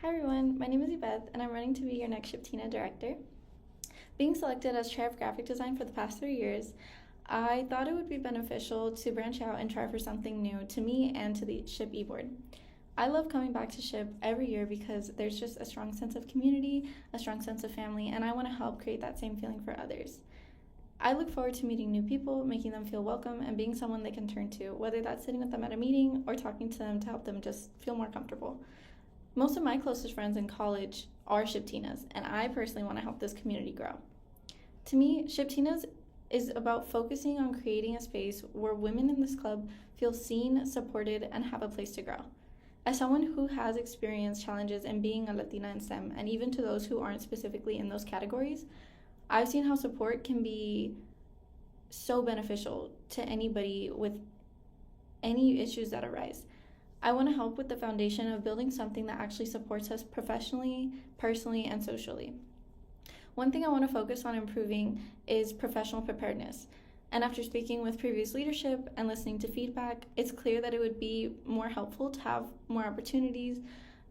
Hi everyone, my name is Ibeth and I'm running to be your next SHPEtina director. Being selected as chair of graphic design for the past 3 years, I thought it would be beneficial to branch out and try for something new to me and to the SHPE board. I love coming back to SHP every year because there's just a strong sense of community, a strong sense of family, and I want to help create that same feeling for others. I look forward to meeting new people, making them feel welcome, and being someone they can turn to, whether that's sitting with them at a meeting or talking to them to help them just feel more comfortable. Most of my closest friends in college are SHPEtinas, and I personally want to help this community grow. To me, SHPEtinas is about focusing on creating a space where women in this club feel seen, supported, and have a place to grow. As someone who has experienced challenges in being a Latina in STEM, and even to those who aren't specifically in those categories, I've seen how support can be so beneficial to anybody with any issues that arise. I want to help with the foundation of building something that actually supports us professionally, personally, and socially. One thing I want to focus on improving is professional preparedness. And after speaking with previous leadership and listening to feedback, it's clear that it would be more helpful to have more opportunities,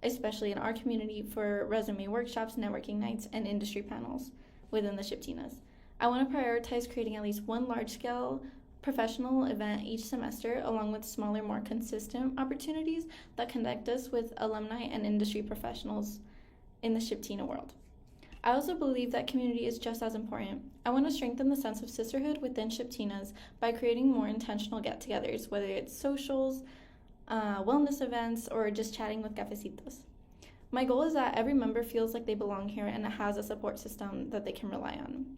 especially in our community, for resume workshops, networking nights, and industry panels within the SHPEtinas. I want to prioritize creating at least one large-scale professional event each semester, along with smaller, more consistent opportunities that connect us with alumni and industry professionals in the SHPEtina world. I also believe that community is just as important. I want to strengthen the sense of sisterhood within SHPEtinas by creating more intentional get-togethers, whether it's socials, wellness events, or just chatting with cafecitos. My goal is that every member feels like they belong here and has a support system that they can rely on.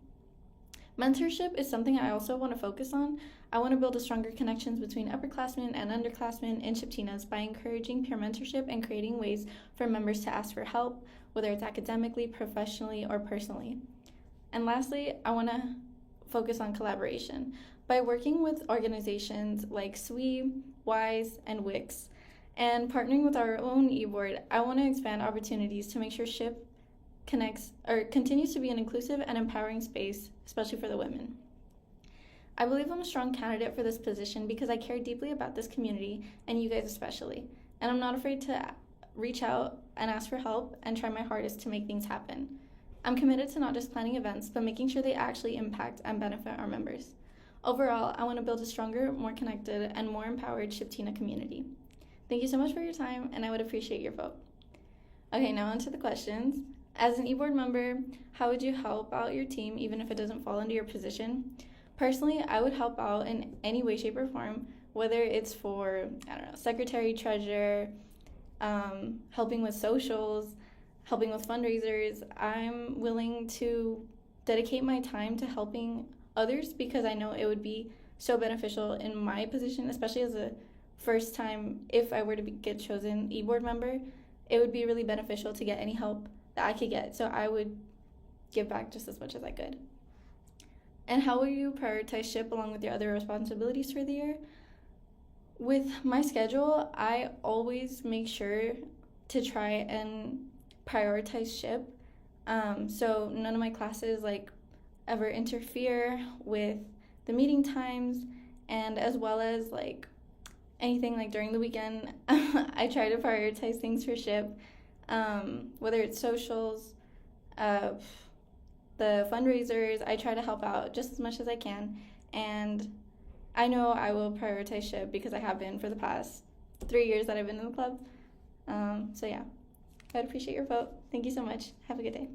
Mentorship is something I also want to focus on. I want to build a stronger connections between upperclassmen and underclassmen in SHPEtinas by encouraging peer mentorship and creating ways for members to ask for help, whether it's academically, professionally, or personally. And lastly, I want to focus on collaboration. By working with organizations like SWE, WISE, and WIX, and partnering with our own e-board, I want to expand opportunities to make sure SHP continues to be an inclusive and empowering space, especially for the women. I believe I'm a strong candidate for this position because I care deeply about this community, and you guys especially, and I'm not afraid to reach out and ask for help and try my hardest to make things happen. I'm committed to not just planning events, but making sure they actually impact and benefit our members. Overall, I want to build a stronger, more connected, and more empowered SHPEtina community. Thank you so much for your time, and I would appreciate your vote. Okay, now on to the questions. As an e-board member, how would you help out your team even if it doesn't fall under your position? Personally, I would help out in any way, shape, or form, whether it's for, secretary, treasurer, helping with socials, helping with fundraisers. I'm willing to dedicate my time to helping others because I know it would be so beneficial in my position, especially as a first time, if I were to get chosen e-board member, it would be really beneficial to get any help that I could get, so I would give back just as much as I could. And how will you prioritize SHP along with your other responsibilities for the year? With my schedule, I always make sure to try and prioritize SHP, so none of my classes ever interfere with the meeting times, and as well as anything during the weekend, I try to prioritize things for SHP. Whether it's socials, the fundraisers, I try to help out just as much as I can, and I know I will prioritize SHP because I have been for the past 3 years that I've been in the club. So yeah, I'd appreciate your vote. Thank you so much. Have a good day.